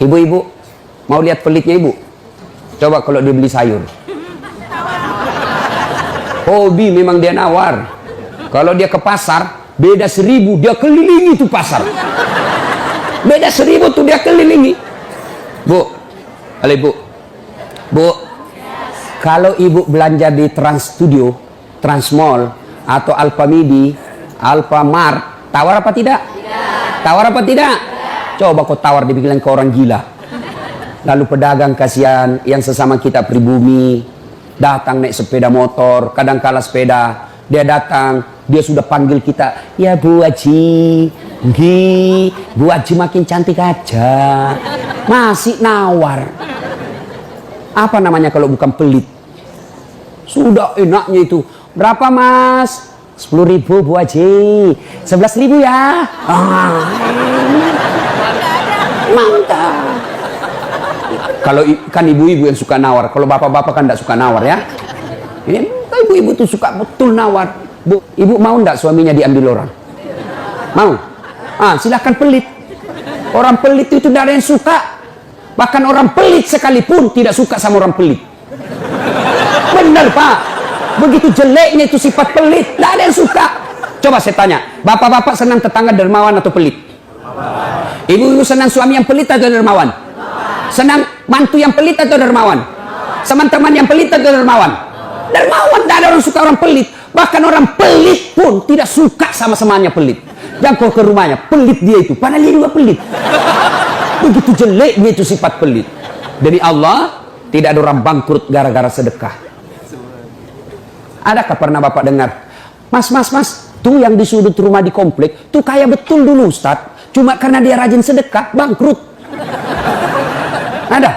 Ibu-ibu, mau lihat pelitnya ibu? Coba kalau dia beli sayur. Hobi memang dia nawar. Kalau dia ke pasar, beda 1000, dia kelilingi tuh pasar. Beda 1000 tuh dia kelilingi. Bu, halo ibu. Bu, kalau ibu belanja di Trans Studio, Trans Mall, atau Alfamidi, Alfamart, tawar apa tidak? Tawar apa tidak? Coba kau tawar, dibilang ke orang gila. Lalu pedagang kasihan, yang sesama kita pribumi, datang naik sepeda motor, kadang kala sepeda, dia datang, dia sudah panggil kita, ya Bu Haji, Bu Haji makin cantik aja, masih nawar. Apa namanya kalau bukan pelit? Sudah enaknya itu, berapa mas? 10.000 Bu Haji, 11.000 ya. Mantap. Kalau kan ibu-ibu yang suka nawar, kalau bapak-bapak kan tidak suka nawar ya. Ini ibu-ibu tuh suka betul nawar. Bu, ibu mau ndak suaminya diambil orang? Mau? Silahkan pelit. Orang pelit itu tidak ada yang suka. Bahkan orang pelit sekalipun tidak suka sama orang pelit. Benar Pak. Begitu jeleknya itu sifat pelit, tidak ada yang suka. Coba saya tanya, bapak-bapak senang tetangga dermawan atau pelit? Ibu-ibu senang suami yang pelit atau dermawan? Senang mantu yang pelit atau dermawan? Teman-teman yang pelit atau dermawan? Dermawan, tidak ada orang suka orang pelit. Bahkan orang pelit pun tidak suka sama semuanya pelit. Jangan kau ke rumahnya, pelit dia itu, padahal dia juga pelit. Begitu jeleknya itu sifat pelit. Demi Allah, tidak ada orang bangkrut gara-gara sedekah. Adakah pernah bapak dengar, mas, tuh yang di sudut rumah di komplek, tuh kaya betul dulu Ustadz, cuma karena dia rajin sedekah, bangkrut. Ada?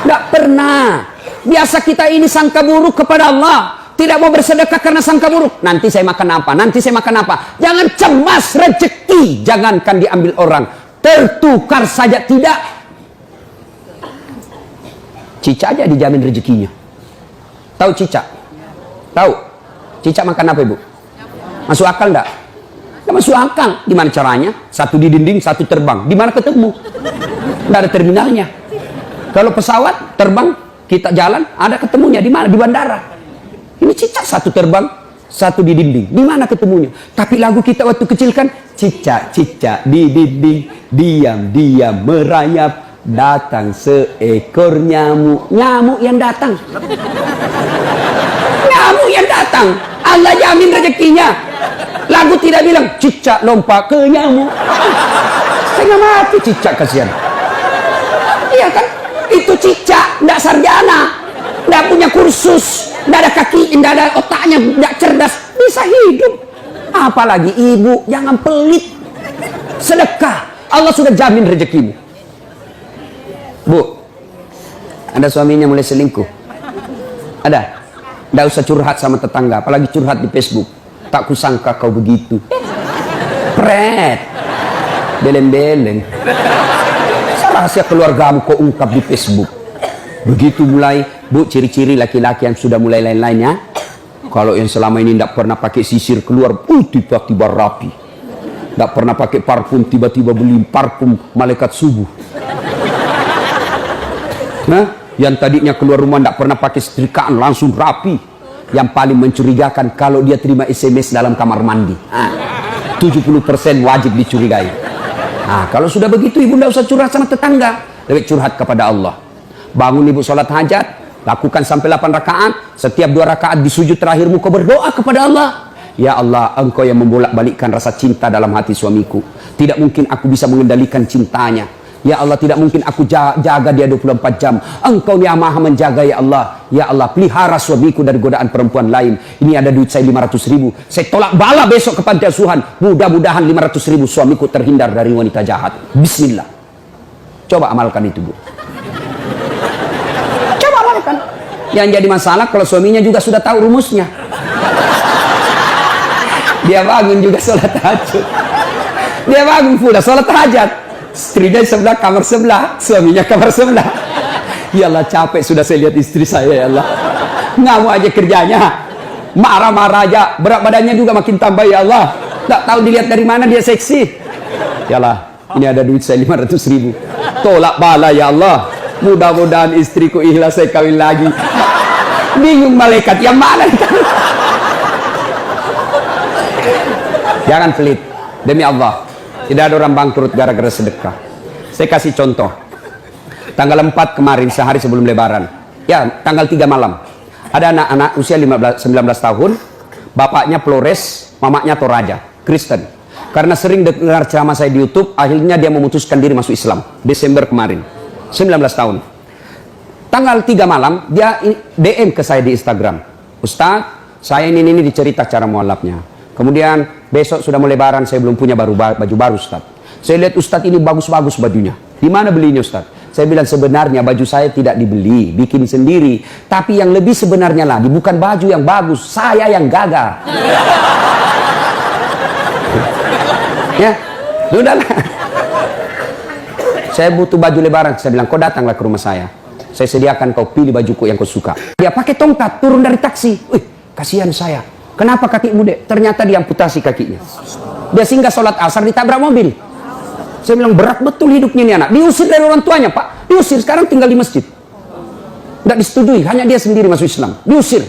Tidak pernah. Biasa kita ini sangka buruk kepada Allah. Tidak mau bersedekah karena sangka buruk. Nanti saya makan apa? Nanti saya makan apa? Jangan cemas rezeki. Jangankan diambil orang. Tertukar saja tidak. Cica aja dijamin rezekinya. Tahu Cica? Tahu? Cica makan apa ibu? Masuk akal enggak? Enggak masuk akal. Gimana caranya? Satu di dinding, satu terbang. Di mana ketemu? Enggak ada terminalnya. Kalau pesawat terbang, kita jalan, ada ketemunya di mana? Di bandara. Ini Cica satu terbang, satu di dinding. Di mana ketemunya? Tapi lagu kita waktu kecil kan, Cica di dinding, diam merayap, datang seekor nyamuk. Nyamuk yang datang. Nyamuk yang datang. Allah jamin rezekinya. Lagu tidak bilang Cica lompat ke nyamuk. Setengah mati Cica, kasihan. Iya kan? Itu Cica, tidak sarjana, tidak punya kursus, tidak ada kaki, tidak ada otaknya, tidak cerdas, bisa hidup. Apalagi ibu, jangan pelit. Sedekah, Allah sudah jamin rezekimu. Bu, ada suaminya mulai selingkuh? Ada? Tidak usah curhat sama tetangga, apalagi curhat di Facebook. Tak kusangka kau begitu. Pret, beleng-beleng. Rahasia keluargamu kau ungkap di Facebook. Begitu mulai, bu, ciri-ciri laki-laki yang sudah mulai lain-lainnya. Kalau yang selama ini tidak pernah pakai sisir keluar, tiba-tiba rapi. Tidak pernah pakai parfum, tiba-tiba beli parfum malaikat subuh. Nah, yang tadinya keluar rumah tidak pernah pakai setrikaan, langsung rapi. Yang paling mencurigakan kalau dia terima SMS dalam kamar mandi. 70% wajib dicurigai. Nah, kalau sudah begitu ibu tidak usah curhat sama tetangga, lebih curhat kepada Allah. Bangun ibu sholat hajat, lakukan sampai 8 rakaat. Setiap 2 rakaat di sujud terakhirmu kau berdoa kepada Allah. Ya Allah, engkau yang membolak-balikkan rasa cinta dalam hati suamiku. Tidak mungkin aku bisa mengendalikan cintanya. Ya Allah, tidak mungkin aku jaga dia 24 jam. Engkau yang maha menjaga ya Allah. Ya Allah, pelihara suamiku dari godaan perempuan lain. Ini ada duit saya 500.000. Saya tolak bala besok ke panti asuhan. Mudah-mudahan 500.000 suamiku terhindar dari wanita jahat. Bismillah. Coba amalkan itu, Bu. Coba amalkan. Yang jadi masalah kalau suaminya juga sudah tahu rumusnya. Dia bangun juga sholat tahajud. Dia bangun pula sholat hajat. Istrinya sebelah, kamar sebelah, suaminya kamar sebelah. Ya Allah, capek sudah saya lihat istri saya, ya Allah. Ngamuk aja kerjanya, marah-marah aja, berat badannya juga makin tambah, ya Allah. Tak tahu dilihat dari mana dia seksi. Ya Allah, ini ada duit saya 500.000. tolak bala ya Allah. Mudah-mudahan istriku ikhlas saya kawin lagi. Bingung malaikat yang mana? Jangan pelit, demi Allah. Tidak ada orang bangkrut gara-gara sedekah. Saya kasih contoh. Tanggal 4 kemarin, sehari sebelum lebaran, ya tanggal 3 malam, ada anak-anak usia 19 tahun, bapaknya Flores, mamanya Toraja, Kristen. Karena sering dengar ceramah saya di YouTube, akhirnya dia memutuskan diri masuk Islam. Desember kemarin, 19 tahun. Tanggal 3 malam, dia DM ke saya di Instagram. Ustaz, saya ini dicerita cara mualafnya. Kemudian besok sudah mau lebaran, saya belum punya baju baru Ustaz. Saya lihat Ustaz ini bagus-bagus bajunya. Di mana belinya Ustaz? Saya bilang sebenarnya baju saya tidak dibeli, bikin sendiri. Tapi yang lebih sebenarnya lagi, bukan baju yang bagus, saya yang gagal. Ya, sudahlah. Saya butuh baju lebaran. Saya bilang, kau datanglah ke rumah saya. Saya sediakan kau pilih bajuku yang kau suka. Dia pakai tongkat, turun dari taksi. Wih, kasihan saya. Kenapa kakimu, Dek? Ternyata diamputasi kakinya. Dia singgah sholat asar, ditabrak mobil. Saya bilang, berat betul hidupnya ini anak. Diusir dari orang tuanya, Pak. Diusir, sekarang tinggal di masjid. Tidak disetujui, hanya dia sendiri masuk Islam. Diusir.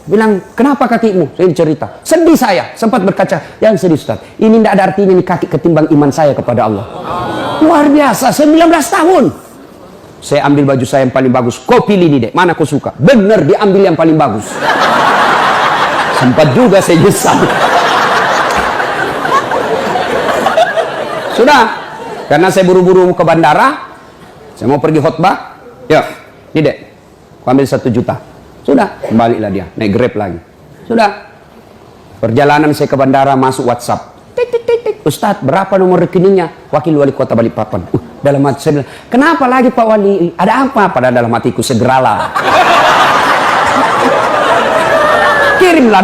Bilang, kenapa kakimu? Saya cerita. Sedih saya, sempat berkaca. Jangan sedih, Ustaz. Ini tidak ada artinya ini kaki ketimbang iman saya kepada Allah. Luar biasa, 19 tahun. Saya ambil baju saya yang paling bagus. Kau pilih ini, Dek. Mana kau suka? Benar, diambil yang paling bagus. Sempat juga saya nyesal. Sudah. Karena saya buru-buru ke bandara, saya mau pergi khutbah. Ya, ini Dek, aku ambil 1 juta. Sudah, kembalilah dia, naik Grab lagi. Sudah. Perjalanan saya ke bandara, masuk WhatsApp. Tik, tik, tik, tik. Ustadz, berapa nomor rekeningnya? Wakil Wali Kota Balikpapan. Dalam hati saya bilang, kenapa lagi Pak Wali? Ada apa? Padahal dalam hatiku, segeralah. Kirimlah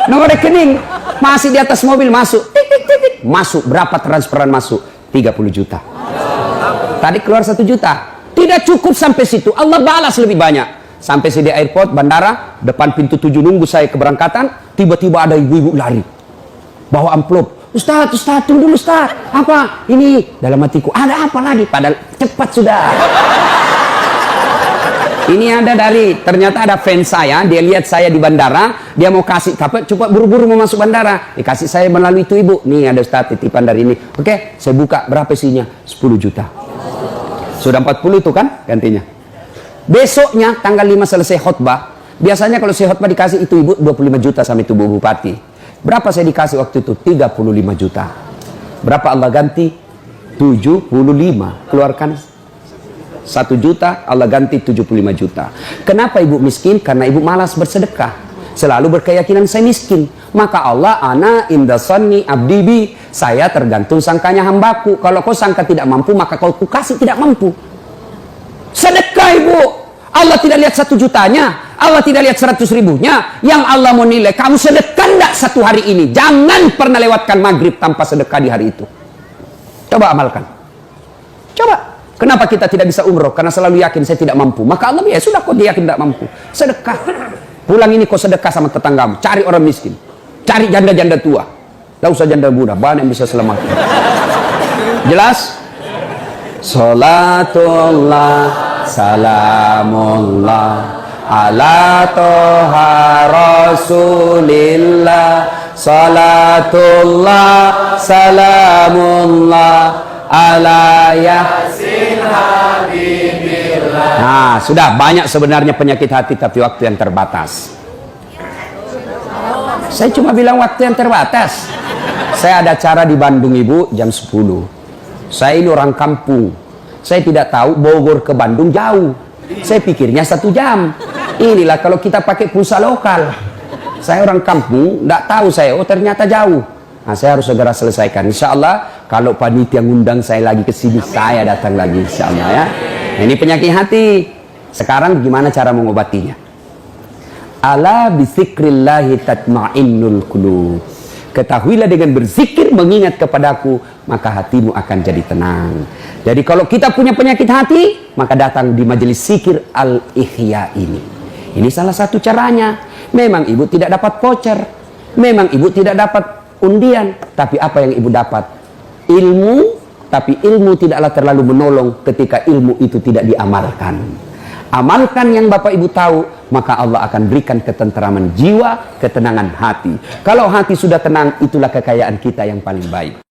nomor rekening. Masih di atas mobil, masuk. Tik, tik, tik, tik. Masuk, berapa transferan masuk? 30 juta. Tadi keluar 1 juta. Tidak cukup sampai situ. Allah balas lebih banyak. Sampai saya di airport, bandara, depan pintu 7 nunggu saya keberangkatan. Tiba-tiba ada ibu-ibu lari. Bawa amplop. Ustaz, tunggu dulu Ustaz. Apa? Ini dalam hatiku. Ada apa lagi? Padahal cepat sudah. Ini ada ternyata ada fans saya, dia lihat saya di bandara, dia mau kasih, cepat buru-buru mau masuk bandara, dikasih saya melalui itu ibu, nih ada Ustaz titipan dari ini. Oke, saya buka, berapa isinya? 10 juta. Sudah 40 itu kan gantinya. Besoknya tanggal 5 selesai khutbah, biasanya kalau saya khutbah dikasih itu ibu 25 juta sama itu Bu Bupati. Berapa saya dikasih waktu itu? 35 juta. Berapa Allah ganti? 75. Keluarkan 1 juta, Allah ganti 75 juta. Kenapa ibu miskin? Karena ibu malas bersedekah. Selalu berkeyakinan saya miskin. Maka Allah, ana inda sanni abdi bi. Saya tergantung sangkanya hambaku. Kalau kau sangka tidak mampu, maka kau kasih tidak mampu. Sedekah ibu. Allah tidak lihat 1 jutanya. Allah tidak lihat 100 ribunya. Yang Allah mau nilai, kamu sedekah enggak 1 hari ini. Jangan pernah lewatkan maghrib tanpa sedekah di hari itu. Coba amalkan. Coba. Kenapa kita tidak bisa umroh? Karena selalu yakin saya tidak mampu. Maka Allah, ya sudah kok dia yakin tidak mampu. Sedekah. Pulang ini kau sedekah sama tetanggamu. Cari orang miskin. Cari janda-janda tua. Tidak usah janda muda. Banyak yang bisa selamatkan. Jelas? Salatullah, salamullah, ala toha rasulillah. Salatullah, salamullah, ala yasin habibillah. Nah, sudah banyak sebenarnya penyakit hati, tapi waktu yang terbatas. Saya cuma bilang waktu yang terbatas. Saya ada acara di Bandung ibu jam 10. Saya ini orang kampung. Saya tidak tahu Bogor ke Bandung jauh. Saya pikirnya 1 jam. Inilah kalau kita pakai pulsa lokal. Saya orang kampung, tidak tahu saya. Oh ternyata jauh. Nah, saya harus segera selesaikan. Insya Allah, kalau panitia ngundang saya lagi ke sini, saya datang lagi. Insya Allah ya. Nah, ini penyakit hati. Sekarang gimana cara mengobatinya? Ala bizikrillahi tatma'innul qulub. Ketahuilah dengan berzikir mengingat kepadaku, maka hatimu akan jadi tenang. Jadi kalau kita punya penyakit hati, maka datang di majelis zikir Al-Ihya ini. Ini salah satu caranya. Memang ibu tidak dapat voucher. Memang ibu tidak dapat undian, tapi apa yang ibu dapat? Ilmu tapi ilmu tidaklah terlalu menolong ketika ilmu itu tidak diamalkan. Amalkan yang Bapak Ibu tahu, maka Allah akan berikan ketenteraman jiwa, ketenangan hati. Kalau hati sudah tenang, itulah kekayaan kita yang paling baik.